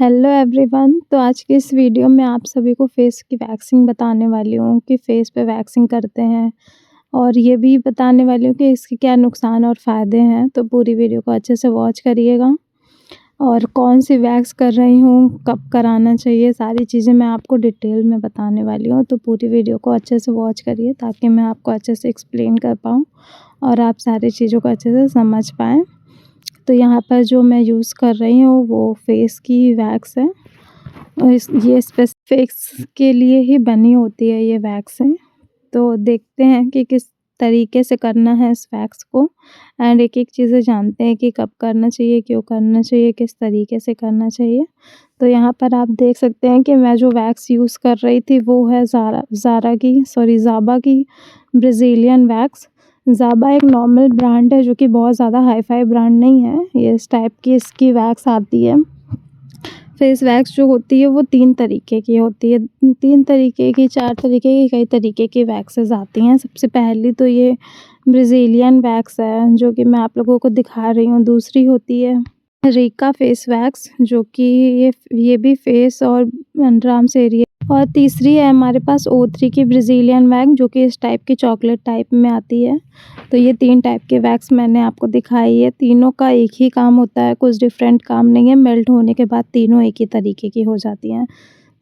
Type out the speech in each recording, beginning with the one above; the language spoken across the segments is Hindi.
Hello everyone. तो आज की इस वीडियो में आप सभी को फेस की वैक्सिंग बताने वाली हूँ कि फेस पे वैक्सिंग करते हैं और ये भी बताने वाली हूँ कि इसके क्या नुकसान और फ़ायदे हैं। तो पूरी वीडियो को अच्छे से वॉच करिएगा और कौन सी वैक्स कर रही हूँ, कब कराना चाहिए, सारी चीज़ें मैं आपको डिटेल में बताने वाली हूँ। तो पूरी वीडियो को अच्छे से वॉच करिए ताकि मैं आपको अच्छे से एक्सप्लेन कर पाऊँ और आप सारी चीज़ों को अच्छे से समझ पाएँ। तो यहाँ पर जो मैं यूज़ कर रही हूँ वो फेस की वैक्स है और ये फेस के लिए ही बनी होती है ये वैक्सें। तो देखते हैं कि किस तरीके से करना है इस वैक्स को एंड एक-एक चीज़ें जानते हैं कि कब करना चाहिए, क्यों करना चाहिए, किस तरीके से करना चाहिए। तो यहाँ पर आप देख सकते हैं कि मैं जो वैक्स यूज़ कर रही थी वो है ज़ाबा की ब्राज़ीलियन वैक्स। ज़ाबा एक नॉर्मल ब्रांड है जो कि बहुत ज़्यादा हाई-फाई ब्रांड नहीं है। ये इस टाइप की इसकी वैक्स आती है। फेस वैक्स जो होती है वो 3 तरीके की होती है। 3 तरीके की, 4 तरीके की, कई तरीके की वैक्सेज़ आती हैं। सबसे पहली तो ये ब्राज़ीलियन वैक्स है जो कि मैं आप लोगों को दिखा रही हूँ। दूसरी होती है रीका फेस वैक्स जो कि ये भी फेस और अंडर आर्म्स एरिया। और तीसरी है हमारे पास O3 की ब्राज़ीलियन वैक्स जो कि इस टाइप की चॉकलेट टाइप में आती है। तो ये 3 टाइप के वैक्स मैंने आपको दिखाई है। तीनों का एक ही काम होता है, कुछ डिफरेंट काम नहीं है। मेल्ट होने के बाद तीनों एक ही तरीके की हो जाती हैं।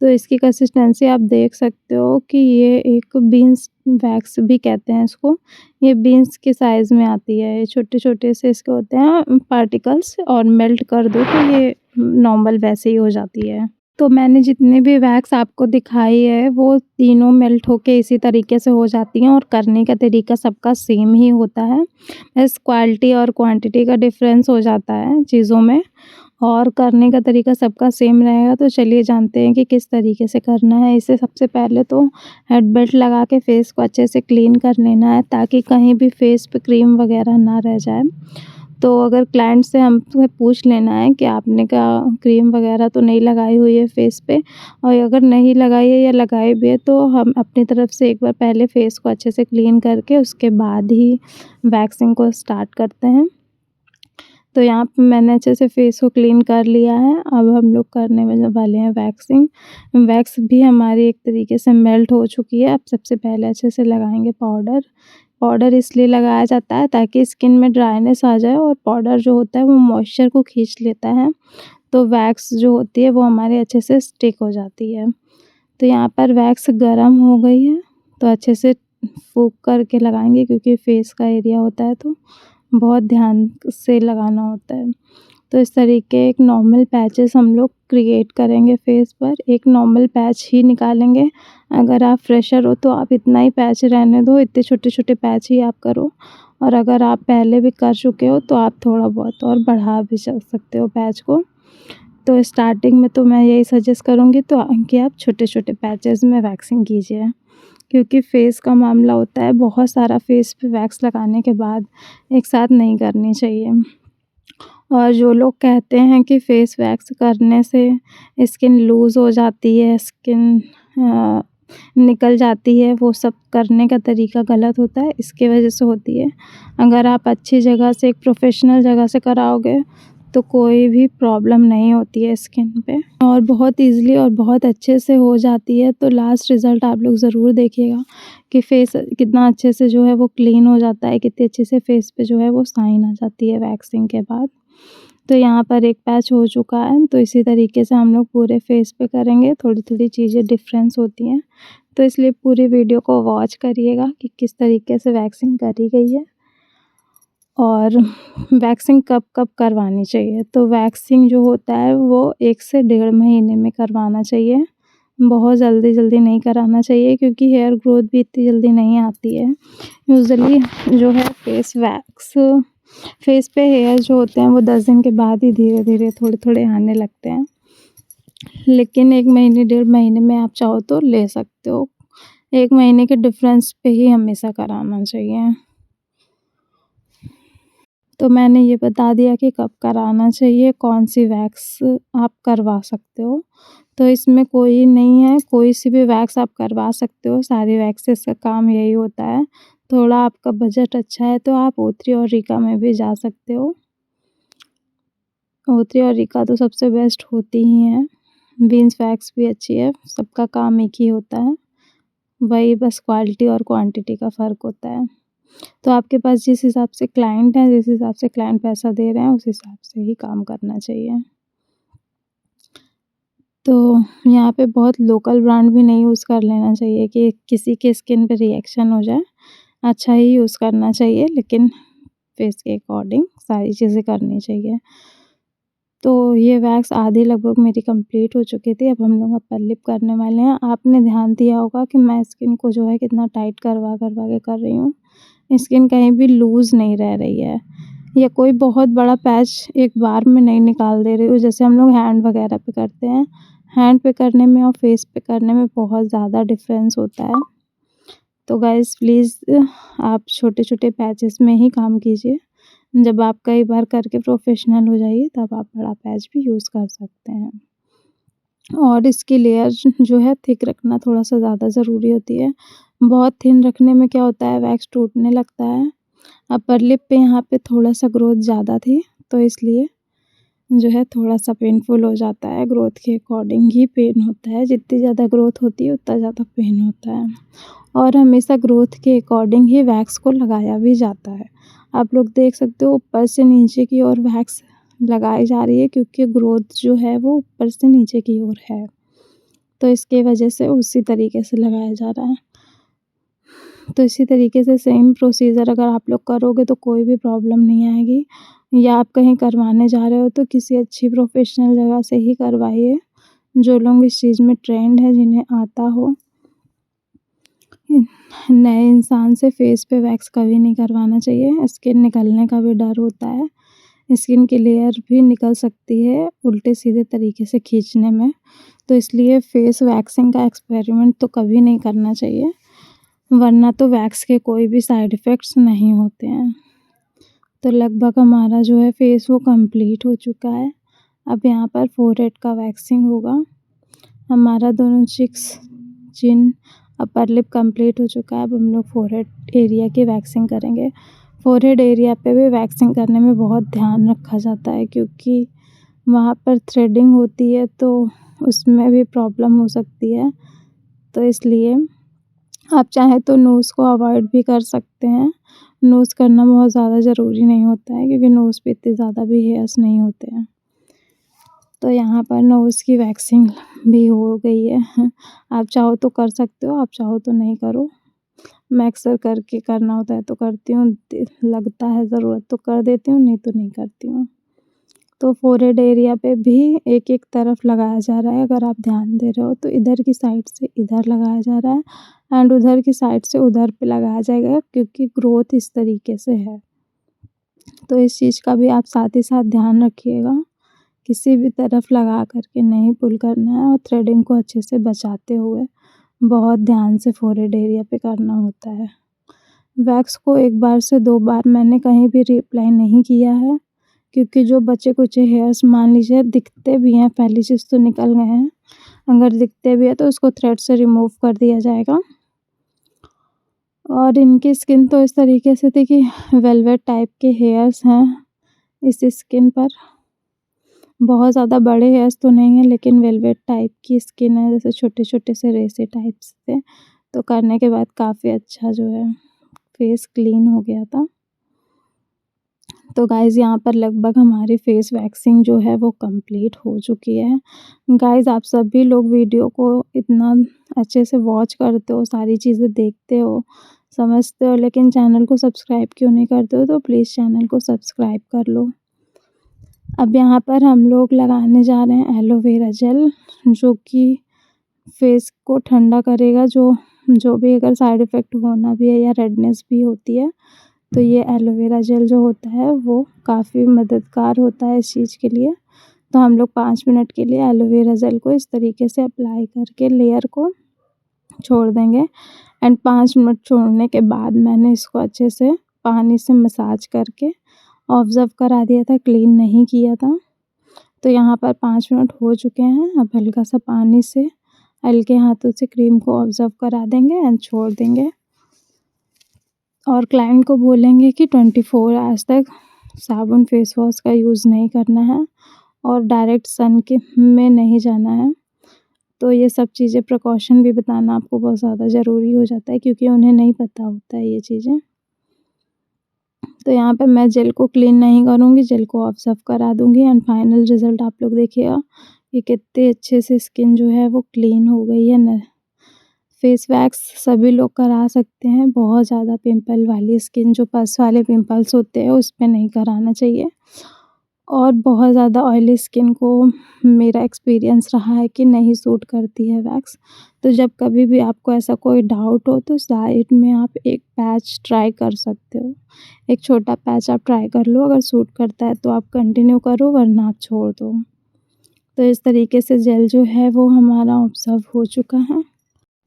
तो इसकी कंसिस्टेंसी आप देख सकते हो कि ये एक बीन्स वैक्स भी कहते हैं इसको। ये बीन्स के साइज़ में आती है। ये छोटे-छोटे से इसके होते हैं पार्टिकल्स और मेल्ट कर दो तो ये नॉर्मल वैसे ही हो जाती है। तो मैंने जितने भी वैक्स आपको दिखाई है वो तीनों मेल्ट होके इसी तरीके से हो जाती हैं और करने का तरीका सबका सेम ही होता है। बस क्वालिटी और क्वांटिटी का डिफ़रेंस हो जाता है चीज़ों में और करने का तरीका सबका सेम रहेगा। तो चलिए जानते हैं कि किस तरीके से करना है। इसे सबसे पहले तो हेड बेल्ट लगा के फेस को अच्छे से क्लीन कर लेना है ताकि कहीं भी फेस पे क्रीम वगैरह ना रह जाए। तो अगर क्लाइंट से हमसे पूछ लेना है कि आपने क्या क्रीम वगैरह तो नहीं लगाई हुई है फेस पे, और अगर नहीं लगाई है या लगाई भी है तो हम अपनी तरफ से एक बार पहले फेस को अच्छे से क्लीन करके उसके बाद ही वैक्सिंग को स्टार्ट करते हैं। तो यहाँ पे मैंने अच्छे से फेस को क्लीन कर लिया है। अब हम लोग करने वाले हैं वैक्सिंग। वैक्स भी हमारी एक तरीके से मेल्ट हो चुकी है। अब सबसे पहले अच्छे से लगाएंगे पाउडर। पाउडर इसलिए लगाया जाता है ताकि स्किन में ड्राइनेस आ जाए और पाउडर जो होता है वो मॉइस्चर को खींच लेता है। तो वैक्स जो होती है वो हमारे अच्छे से स्टिक हो जाती है। तो यहाँ पर वैक्स गरम हो गई है तो अच्छे से फूँक करके लगाएंगे क्योंकि फेस का एरिया होता है तो बहुत ध्यान से लगाना होता है। तो इस तरीके एक नॉर्मल पैचेस हम लोग क्रिएट करेंगे फेस पर। एक नॉर्मल पैच ही निकालेंगे। अगर आप फ्रेशर हो तो आप इतना ही पैच रहने दो, इतने छोटे-छोटे पैच ही आप करो। और अगर आप पहले भी कर चुके हो तो आप थोड़ा बहुत और बढ़ा भी सकते हो पैच को। तो स्टार्टिंग में तो मैं यही सजेस्ट करूँगी तो कि आप छोटे-छोटे पैचेस में वैक्सिंग कीजिए। क्योंकि फेस का मामला होता है, बहुत सारा फेस पे वैक्स लगाने के बाद एक साथ नहीं करनी चाहिए। और जो लोग कहते हैं कि फेस वैक्स करने से स्किन लूज़ हो जाती है, स्किन निकल जाती है, वो सब करने का तरीका गलत होता है, इसकी वजह से होती है। अगर आप अच्छी जगह से, एक प्रोफ़ेशनल जगह से कराओगे तो कोई भी प्रॉब्लम नहीं होती है स्किन पे और बहुत ईज़िली और बहुत अच्छे से हो जाती है। तो लास्ट रिज़ल्ट आप लोग ज़रूर देखिएगा कि फेस कितना अच्छे से जो है वो क्लीन हो जाता है, कितने अच्छे से फेस पे जो है वो शाइन आ जाती है वैक्सिंग के बाद। तो यहाँ पर एक पैच हो चुका है, तो इसी तरीके से हम लोग पूरे फेस पे करेंगे। थोड़ी-थोड़ी चीज़ें डिफ़रेंस होती हैं, तो इसलिए पूरी वीडियो को वॉच करिएगा कि किस तरीके से वैक्सिंग करी गई है और वैक्सिंग कब-कब करवानी चाहिए। तो वैक्सिंग जो होता है वो 1 से डेढ़ महीने में करवाना चाहिए। बहुत जल्दी-जल्दी नहीं कराना चाहिए क्योंकि हेयर ग्रोथ भी इतनी जल्दी नहीं आती है। यूजुअली जो है फेस पे हेयर जो होते हैं वो 10 दिन के बाद ही धीरे-धीरे थोड़े-थोड़े आने लगते हैं। लेकिन 1 महीने, डेढ़ महीने में आप चाहो तो ले सकते हो। 1 महीने के डिफ़रेंस पे ही हमेशा कराना चाहिए। तो मैंने ये बता दिया कि कब कराना चाहिए, कौन-सी वैक्स आप करवा सकते हो। तो इसमें कोई नहीं है, कोई-सी भी वैक्स आप करवा सकते हो, सारी वैक्सेस का काम यही होता है। थोड़ा आपका बजट अच्छा है तो आप O3 और रीका में भी जा सकते हो। O3 और रिका तो सबसे बेस्ट होती ही हैं। बीन्स वैक्स भी अच्छी है, सबका काम एक ही होता है, वही बस क्वालिटी और क्वांटिटी का फ़र्क होता है। तो आपके पास जिस हिसाब से क्लाइंट हैं, जिस हिसाब से क्लाइंट पैसा दे रहे हैं, उस हिसाब से ही काम करना चाहिए। तो यहाँ पे बहुत लोकल ब्रांड भी नहीं यूज़ कर लेना चाहिए कि किसी के स्किन पे रिएक्शन हो जाए। अच्छा ही यूज़ करना चाहिए, लेकिन फेस के अकॉर्डिंग सारी चीज़ें करनी चाहिए। तो ये वैक्स आधी लगभग मेरी कंप्लीट हो चुकी थी, अब हम लोग अपर लिप करने वाले हैं। आपने ध्यान दिया होगा कि मैं स्किन को जो है कितना टाइट करवा के कर रही हूँ। स्किन कहीं भी लूज़ नहीं रह रही है, या कोई बहुत बड़ा पैच एक बार में नहीं निकाल दे रही हूँ, जैसे हम लोग हैंड वगैरह पे करते हैं। हैंड पे करने में और फेस पे करने में बहुत ज़्यादा डिफ़रेंस होता है। तो गाइज़ प्लीज़ आप छोटे-छोटे पैचेस में ही काम कीजिए। जब आप कई बार करके प्रोफ़ेशनल हो जाइए, तब आप बड़ा पैच भी यूज़ कर सकते हैं। और इसकी लेयर जो है थिक रखना थोड़ा-सा ज़्यादा ज़रूरी होती है। बहुत थिन रखने में क्या होता है, वैक्स टूटने लगता है। अपर लिप पे यहाँ पे थोड़ा-सा ग्रोथ ज़्यादा थी, तो इसलिए जो है थोड़ा-सा पेनफुल हो जाता है। ग्रोथ के अकॉर्डिंग ही पेन होता है, जितनी ज़्यादा ग्रोथ होती है उतना ज़्यादा पेन होता है। और हमेशा ग्रोथ के अकॉर्डिंग ही वैक्स को लगाया भी जाता है। आप लोग देख सकते हो ऊपर से नीचे की ओर वैक्स लगाई जा रही है, क्योंकि ग्रोथ जो है वो ऊपर से नीचे की ओर है, तो इसकी वजह से उसी तरीके से लगाया जा रहा है। तो इसी तरीके से सेम प्रोसीजर अगर आप लोग करोगे तो कोई भी प्रॉब्लम नहीं आएगी। या आप कहीं करवाने जा रहे हो तो किसी अच्छी प्रोफ़ेशनल जगह से ही करवाइए, जो लोग इस चीज़ में ट्रेंड है, जिन्हें आता हो। नए इंसान से फेस पे वैक्स कभी नहीं करवाना चाहिए, स्किन निकलने का भी डर होता है। स्किन की लेयर भी निकल सकती है उल्टे-सीधे तरीके से खींचने में, तो इसलिए फेस वैक्सिंग का एक्सपेरिमेंट तो कभी नहीं करना चाहिए, वरना तो वैक्स के कोई भी साइड इफ़ेक्ट्स नहीं होते हैं। तो लगभग हमारा जो है फेस वो कंप्लीट हो चुका है। अब यहाँ पर फोरहेड का वैक्सिंग होगा। हमारा दोनों चिक्स, चिन, अपर लिप कंप्लीट हो चुका है। अब हम लोग फोरहेड एरिया की वैक्सिंग करेंगे। फोरहेड एरिया पे भी वैक्सिंग करने में बहुत ध्यान रखा जाता है, क्योंकि वहाँ पर थ्रेडिंग होती है, तो उसमें भी प्रॉब्लम हो सकती है। तो इसलिए आप चाहें तो नोज़ को अवॉइड भी कर सकते हैं। नोज़ करना बहुत ज़्यादा ज़रूरी नहीं होता है, क्योंकि नोज़ पे इतने ज़्यादा भी हेयर्स नहीं होते हैं। तो यहाँ पर नोज़ की वैक्सिंग भी हो गई है। आप चाहो तो कर सकते हो, आप चाहो तो नहीं करो। मैं अक्सर करके करना होता है तो करती हूँ, लगता है ज़रूरत तो कर देती हूँ, नहीं तो नहीं करती हूँ। तो फोरहेड एरिया पे भी एक-एक तरफ लगाया जा रहा है। अगर आप ध्यान दे रहे हो तो इधर की साइड से इधर लगाया जा रहा है एंड उधर की साइड से उधर पे लगाया जाएगा, क्योंकि ग्रोथ इस तरीके से है। तो इस चीज़ का भी आप साथ ही साथ ध्यान रखिएगा, किसी भी तरफ लगा कर के नहीं पुल करना है, और थ्रेडिंग को अच्छे से बचाते हुए बहुत ध्यान से फोरहेड एरिया पे करना होता है। वैक्स को 1 बार से 2 बार मैंने कहीं भी रीअप्लाई नहीं किया है, क्योंकि जो बचे-कुचे हेयर्स मान लीजिए दिखते भी हैं, पहली चीज़ तो निकल गए हैं। अगर दिखते भी हैं तो उसको थ्रेड से रिमूव कर दिया जाएगा। और इनकी स्किन तो इस तरीके से थी कि वेलवेट टाइप के हेयर्स हैं इस स्किन पर। बहुत ज़्यादा बड़े हेयर्स तो नहीं हैं, लेकिन वेलवेट टाइप की स्किन है, जैसे छोटे-छोटे से रेसे टाइप्स थे। तो करने के बाद काफ़ी अच्छा जो है फेस क्लीन हो गया था। तो गाइज़ यहाँ पर लगभग हमारी फेस वैक्सिंग जो है वो कंप्लीट हो चुकी है। गाइज़ आप सभी लोग वीडियो को इतना अच्छे से वॉच करते हो, सारी चीज़ें देखते हो, समझते हो, लेकिन चैनल को सब्सक्राइब क्यों नहीं करते हो? तो प्लीज़ चैनल को सब्सक्राइब कर लो। अब यहाँ पर हम लोग लगाने जा रहे हैं एलोवेरा जेल, जो कि फेस को ठंडा करेगा। जो भी अगर साइड इफ़ेक्ट होना भी है या रेडनेस भी होती है, तो ये एलोवेरा जेल जो होता है वो काफ़ी मददगार होता है इस चीज़ के लिए। तो हम लोग 5 मिनट के लिए एलोवेरा जेल को इस तरीके से अप्लाई करके लेयर को छोड़ देंगे एंड 5 मिनट छोड़ने के बाद मैंने इसको अच्छे से पानी से मसाज करके ऑब्ज़र्व करा दिया था, क्लीन नहीं किया था। तो यहाँ पर 5 मिनट हो चुके हैं। अब हल्का-सा पानी से हल्के हाथों से क्रीम को ऑब्ज़र्व करा देंगे एंड छोड़ देंगे। और क्लाइंट को बोलेंगे कि 24 आवर्स तक साबुन फेस वॉश का यूज़ नहीं करना है, और डायरेक्ट सन के में नहीं जाना है। तो ये सब चीज़ें प्रिकॉशन भी बताना आपको बहुत ज़्यादा ज़रूरी हो जाता है, क्योंकि उन्हें नहीं पता होता है ये चीज़ें। तो यहाँ पे मैं जेल को क्लीन नहीं करूँगी, जेल को ऑब्ज़र्व करा दूँगी एंड फाइनल रिज़ल्ट आप लोग देखिएगा कि कितने अच्छे से स्किन जो है वो क्लीन हो गई है न। फेस वैक्स सभी लोग करा सकते हैं, बहुत ज़्यादा पिंपल वाली स्किन, जो पस वाले पिंपल्स होते हैं उस पे नहीं कराना चाहिए। और बहुत ज़्यादा ऑयली स्किन को मेरा एक्सपीरियंस रहा है कि नहीं सूट करती है वैक्स। तो जब कभी भी आपको ऐसा कोई डाउट हो तो साइड में आप एक पैच ट्राई कर सकते हो। एक छोटा पैच आप ट्राई कर लो, अगर सूट करता है तो आप कंटिन्यू करो, वरना आप छोड़ दो। तो इस तरीके से जेल जो है वो हमारा ऑब्ज़र्व हो चुका है।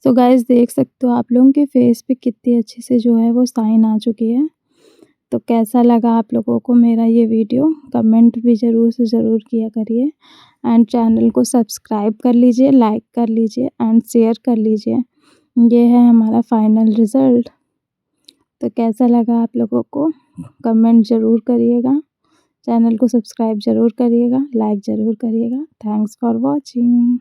सो गाइस, देख सकते हो आप लोगों के फेस पे कितनी अच्छे से जो है वो साइन आ चुकी है। तो कैसा लगा आप लोगों को मेरा ये वीडियो, कमेंट भी ज़रूर से ज़रूर किया करिए एंड चैनल को सब्सक्राइब कर लीजिए, लाइक कर लीजिए एंड शेयर कर लीजिए। ये है हमारा फाइनल रिज़ल्ट। तो कैसा लगा आप लोगों को कमेंट ज़रूर करिएगा, चैनल को सब्सक्राइब ज़रूर करिएगा, लाइक ज़रूर करिएगा। Thanks for watching.